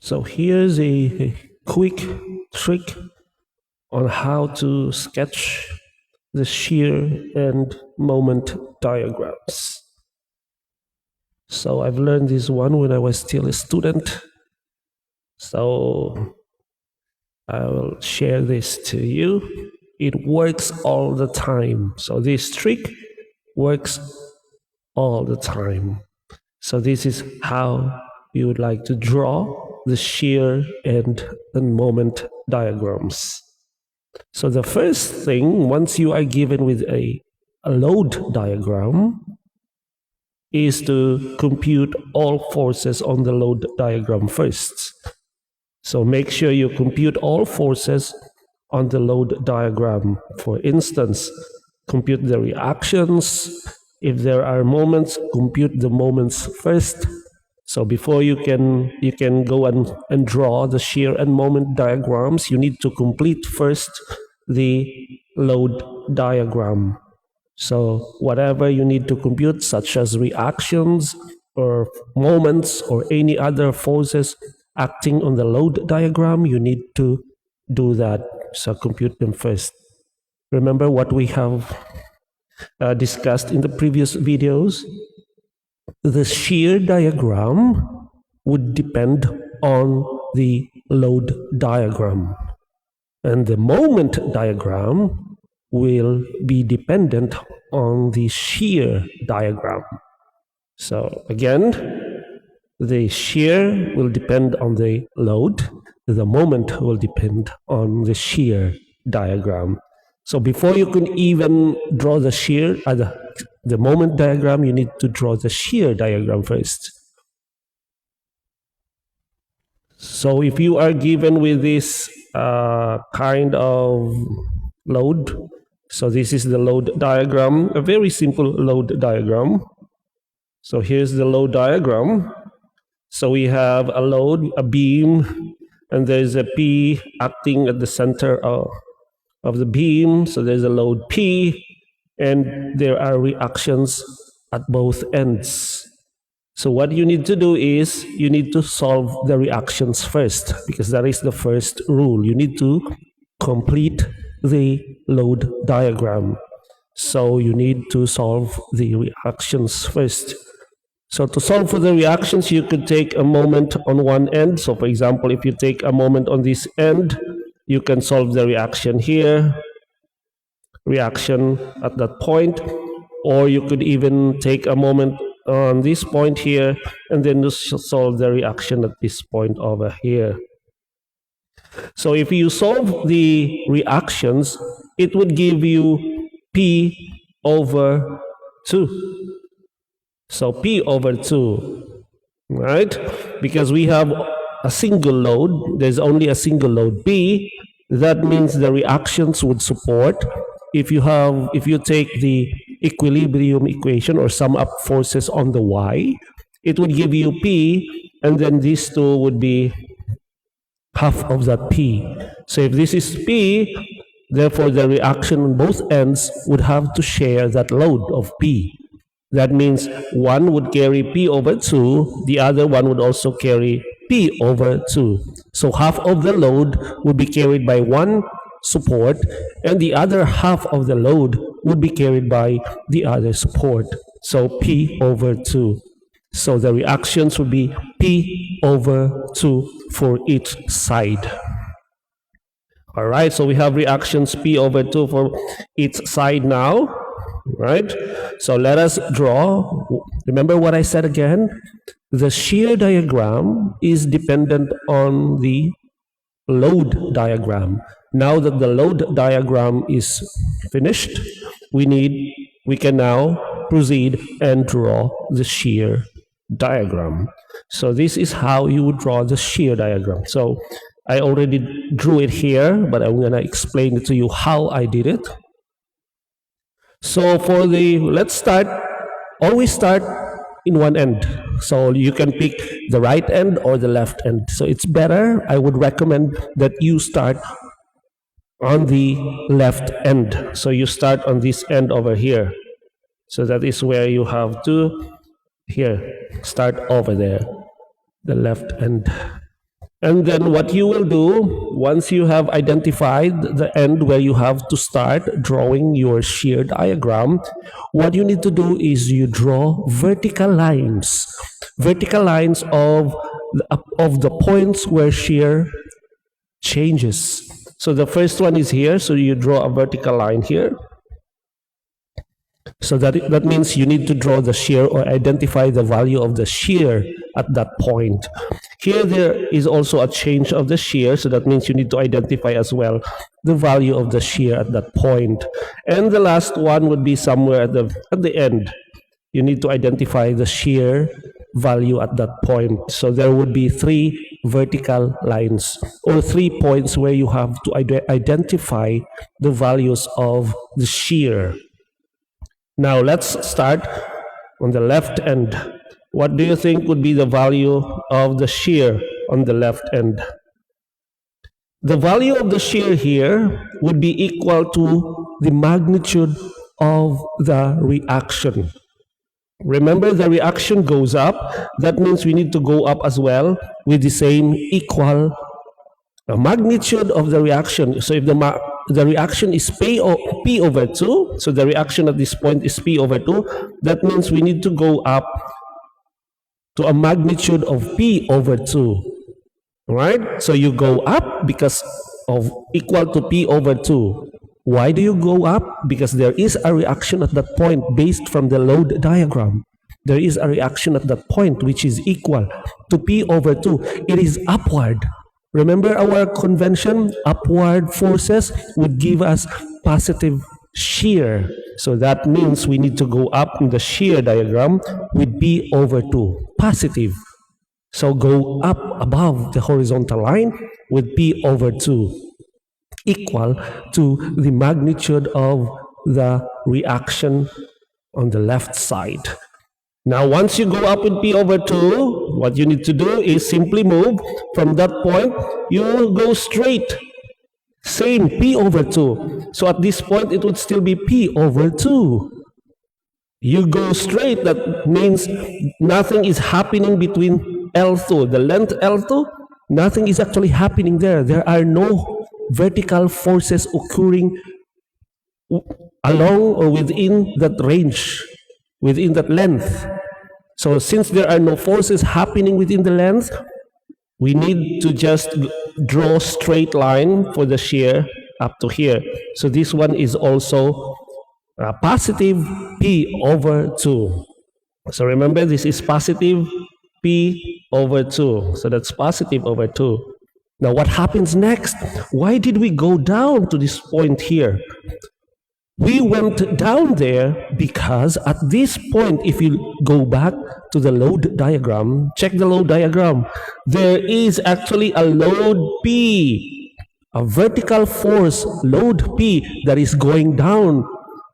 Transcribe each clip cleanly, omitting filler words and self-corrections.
So here's a quick trick on how to sketch the shear and moment diagrams. So I've learned this one when I was still a student. So I will share this to you. It works all the time. So this trick works all the time. So this is how you would like to draw the shear and moment diagrams. So the first thing, once you are given with a load diagram, is to compute all forces on the load diagram first. So make sure you compute all forces on the load diagram. For instance, compute the reactions. If there are moments, compute the moments first. So before you can go and draw the shear and moment diagrams, you need to complete first the load diagram. So whatever you need to compute, such as reactions or moments or any other forces acting on the load diagram, you need to do that. So compute them first. Remember what we have discussed in the previous videos? The shear diagram would depend on the load diagram, and the moment diagram will be dependent on the shear diagram. So again, the shear will depend on the load, the moment will depend on the shear diagram. So before you can even draw the shear, the moment diagram, you need to draw the shear diagram first. So if you are given with this kind of load, so this is the load diagram, a very simple load diagram. So here's the load diagram. So we have a load, a beam, and there's a P acting at the center of the beam. So there's a load P, and there are reactions at both ends. So what you need to do is you need to solve the reactions first, because that is the first rule. You need to complete the load diagram. So you need to solve the reactions first. So to solve for the reactions, you could take a moment on one end. So for example, if you take a moment on this end, you can solve the reaction here, reaction at that point, or you could even take a moment on this point here and then solve the reaction at this point over here. So if you solve the reactions, it would give you P over 2. So P over 2, right? Because we have a single load, there's only a single load P. That means the reactions would support. If you take the equilibrium equation or sum up forces on the Y, it would give you P, and then these two would be half of that P. So if this is P, therefore the reaction on both ends would have to share that load of P. That means one would carry P over 2, the other one would also carry P over 2. So half of the load would be carried by one support, and the other half of the load would be carried by the other support. So P over 2. So the reactions would be P over 2 for each side. All right, so we have reactions P over 2 for each side now, right? So let us draw. Remember what I said again? The shear diagram is dependent on the load diagram. Now that the load diagram is finished, we can now proceed and draw the shear diagram. So this is how you would draw the shear diagram. So I already drew it here, but I'm going to explain it to you how I did it. So let's always start in one end. So you can pick the right end or the left end. So it's better, I would recommend that you start on the left end. So you start on this end over here. So that is where you have to, start over there, the left end. And then what you will do, once you have identified the end where you have to start drawing your shear diagram, what you need to do is you draw vertical lines. Vertical lines of the points where shear changes. So the first one is here, so you draw a vertical line here. So that means you need to draw the shear or identify the value of the shear at that point. Here there is also a change of the shear, so that means you need to identify as well the value of the shear at that point. And the last one would be somewhere at the end. You need to identify the shear value at that point. So there would be 3 vertical lines or 3 points where you have to identify the values of the shear. Now let's start on the left end. What do you think would be the value of the shear on the left end? The value of the shear here would be equal to the magnitude of the reaction. Remember, the reaction goes up. That means we need to go up as well with the same equal magnitude of the reaction. So if the reaction is P over 2, so the reaction at this point is P over 2, that means we need to go up to a magnitude of P over 2. Right? So you go up because of equal to P over 2. Why do you go up? Because there is a reaction at that point based from the load diagram. There is a reaction at that point which is equal to P over 2. It is upward. Remember our convention? Upward forces would give us positive shear. So that means we need to go up in the shear diagram with P over 2, positive. So go up above the horizontal line with P over 2, equal to the magnitude of the reaction on the left side. Now, once you go up with P over 2, what you need to do is simply move from that point. You will go straight. Same, P over 2. So at this point, it would still be P over 2. You go straight. That means nothing is happening between L2, the length L2. Nothing is actually happening there. There are no vertical forces occurring along or within that range, within that length. So since there are no forces happening within the length, we need to just draw straight line for the shear up to here. So this one is also positive P over 2. So remember, this is positive P over 2. So that's positive over 2. Now what happens next? Why did we go down to this point here? We went down there because at this point, if you go back to the load diagram, check the load diagram, there is actually a load P, a vertical force load P that is going down.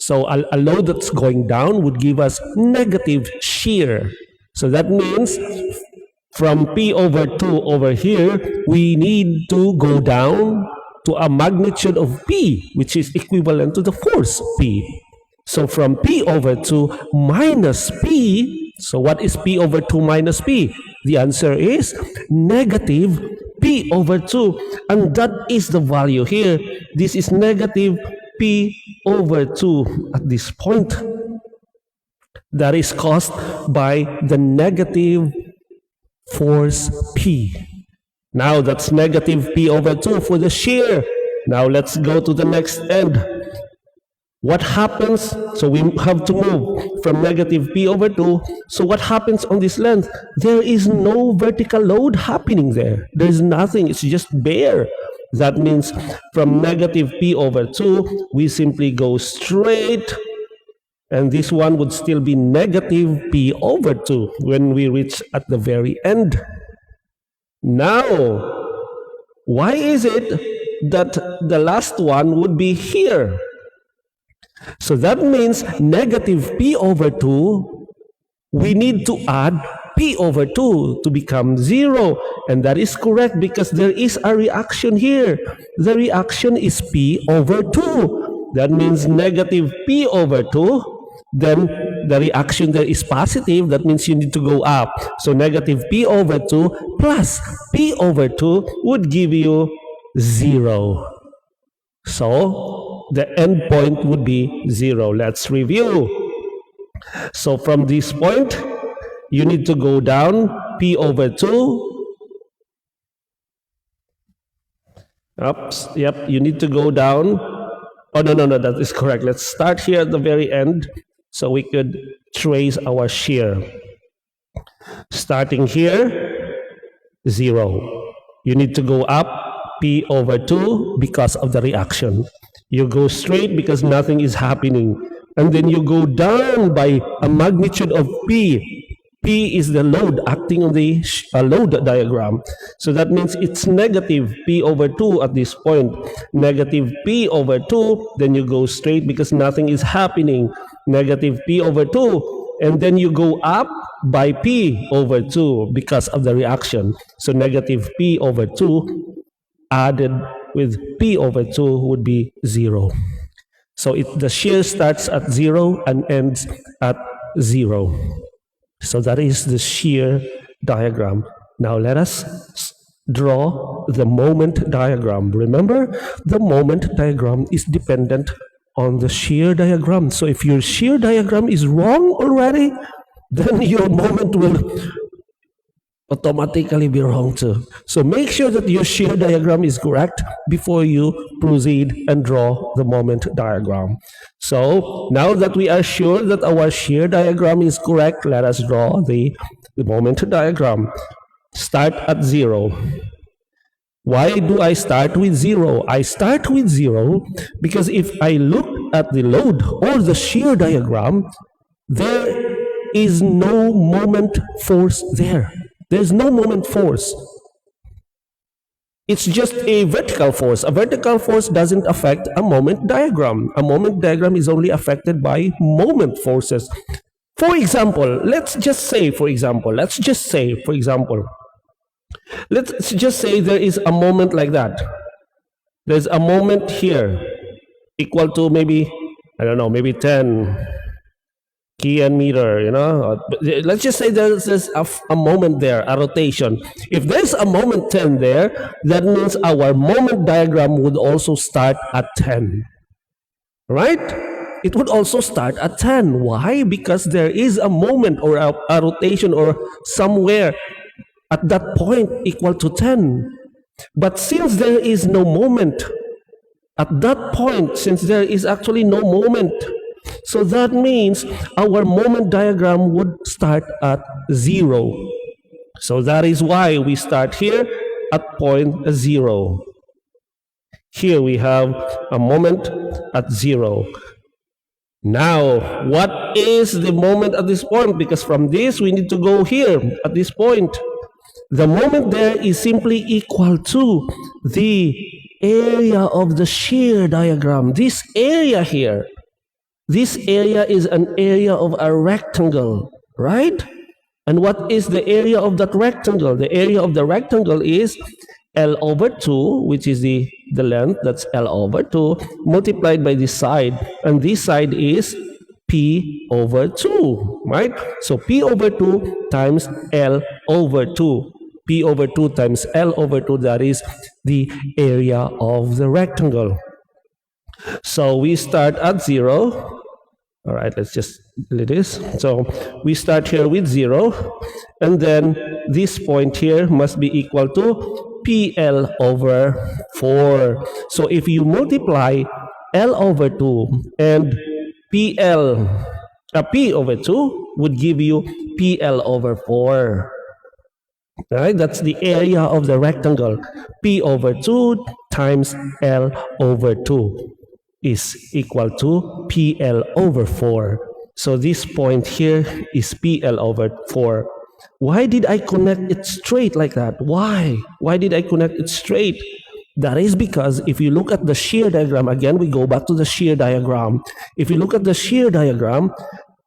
So a load that's going down would give us negative shear. So that means from P over 2 over here, we need to go down to a magnitude of P, which is equivalent to the force P. So from P over 2 minus P, so what is P over 2 minus P? The answer is negative P over 2. And that is the value here. This is negative P over 2 at this point. That is caused by the negative force P. Now that's negative P over 2 for the shear. Now let's go to the next end. What happens? So we have to move from negative P over 2. So what happens on this length? There is no vertical load happening there. There is nothing. It's just bare. That means from negative P over 2, we simply go straight. And this one would still be negative P over 2 when we reach at the very end. Now, why is it that the last one would be here? So that means negative P over 2, we need to add P over 2 to become 0. And that is correct because there is a reaction here. The reaction is P over 2. That means negative P over 2, then the reaction there is positive, that means you need to go up. So negative P over 2 plus P over 2 would give you 0. So the end point would be 0. Let's review. So from this point, you need to go down P over 2. Oops, yep, you need to go down. Oh, no, that is correct. Let's start here at the very end so we could trace our shear. Starting here, 0. You need to go up P over 2 because of the reaction. You go straight because nothing is happening. And then you go down by a magnitude of P. P is the load acting on the load diagram. So that means it's negative P over 2 at this point. Negative P over 2, then you go straight because nothing is happening. Negative P over 2, and then you go up by P over 2 because of the reaction. So negative P over 2 added with P over 2 would be 0. So the shear starts at 0 and ends at 0. So that is the shear diagram. Now let us draw the moment diagram. Remember, the moment diagram is dependent on the shear diagram. So if your shear diagram is wrong already, then your moment will automatically be wrong too. So make sure that your shear diagram is correct before you proceed and draw the moment diagram. So now that we are sure that our shear diagram is correct, let us draw the moment diagram. Start at 0. Why do I start with 0? I start with 0 because if I look at the load or the shear diagram, there is no moment force there. There's no moment force. It's just a vertical force. A vertical force doesn't affect a moment diagram. A moment diagram is only affected by moment forces. For example, let's just say there is a moment like that. There's a moment here equal to maybe, I don't know, maybe 10 kN meter, let's just say there's a moment there, a rotation. If there's a moment 10 there, that means our moment diagram would also start at 10, right? It would also start at 10. Why? Because there is a moment or a rotation or somewhere at that point equal to 10. But since there is no moment at that point, since there is actually no moment, so that means our moment diagram would start at 0. So that is why we start here at point 0. Here we have a moment at 0. Now, what is the moment at this point? Because from this, we need to go here at this point. The moment there is simply equal to the area of the shear diagram. This area here. This area is an area of a rectangle, right? And what is the area of that rectangle? The area of the rectangle is L over 2, which is the length, that's L over 2, multiplied by this side. And this side is P over 2, right? So P over 2 times L over 2. P over 2 times L over 2, that is the area of the rectangle. So we start at 0. All right, let's just delete this. So we start here with 0, and then this point here must be equal to PL over 4. So if you multiply L over 2 and P over 2 would give you PL over 4. Right? That's the area of the rectangle. P over 2 times L over 2 is equal to PL over 4. So this point here is PL over 4. Why did I connect it straight like that? Why? Why did I connect it straight? That is because if you look at the shear diagram, again, we go back to the shear diagram. If you look at the shear diagram,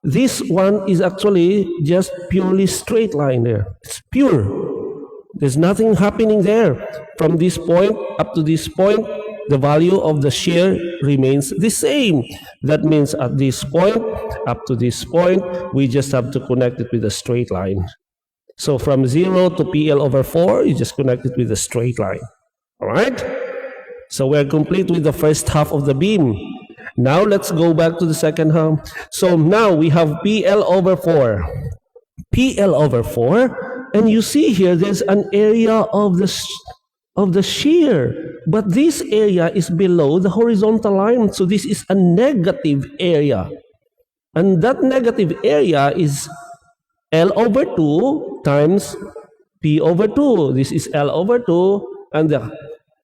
this one is actually just purely straight line there. It's pure. There's nothing happening there. From this point up to this point, the value of the shear remains the same. That means at this point, up to this point, we just have to connect it with a straight line. So from 0 to PL over 4, you just connect it with a straight line. All right? So we're complete with the first half of the beam. Now let's go back to the second half. So now we have PL over 4. PL over 4, and you see here there's an area of the shear, but this area is below the horizontal line, so this is a negative area, and that negative area is L over 2 times P over 2. This is L over 2, and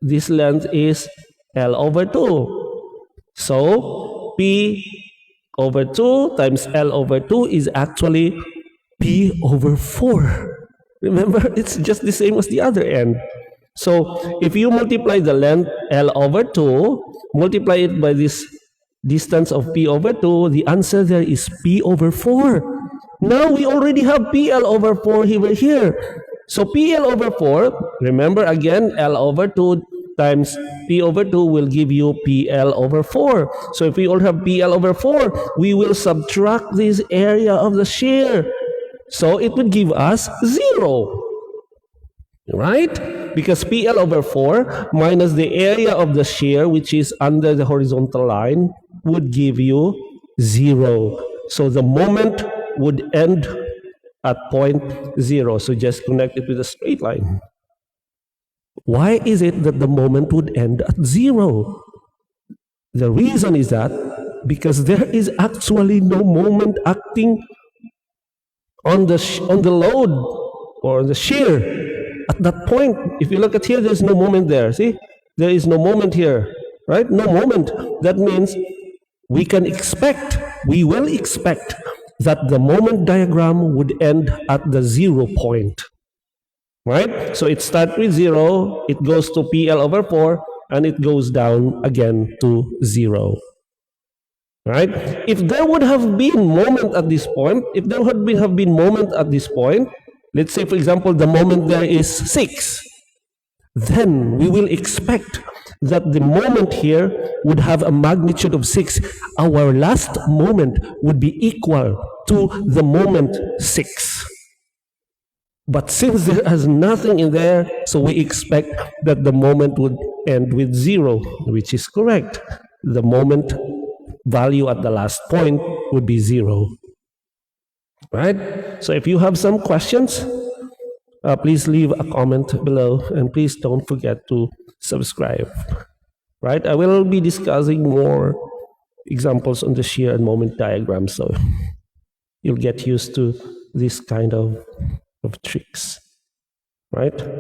this length is L over 2. So P over 2 times L over 2 is actually P over 4. Remember, it's just the same as the other end. So if you multiply the length L over 2, multiply it by this distance of P over 2, the answer there is P over 4. Now we already have PL over 4 here. So PL over 4, remember again, L over 2 times P over 2 will give you PL over 4. So if we all have PL over 4, we will subtract this area of the shear. So it would give us 0. Right? Because PL over 4 minus the area of the shear, which is under the horizontal line, would give you 0. So the moment would end at point 0. So just connect it with a straight line. Why is it that the moment would end at 0? The reason is that because there is actually no moment acting on the load or the shear at that point. If you look at here, there's no moment there. See, there is no moment here, right? No moment. That means we will expect that the moment diagram would end at the 0 point, right? So it starts with 0, it goes to PL over 4, and it goes down again to 0. Right? If there would have been moment at this point, let's say for example the moment there is 6, then we will expect that the moment here would have a magnitude of 6. Our last moment would be equal to the moment 6. But since there is nothing in there, so we expect that the moment would end with 0, which is correct. The moment value at the last point would be 0. Right? So if you have some questions, please leave a comment below, and please don't forget to subscribe. Right? I will be discussing more examples on the shear and moment diagram, so you'll get used to this kind of tricks. Right?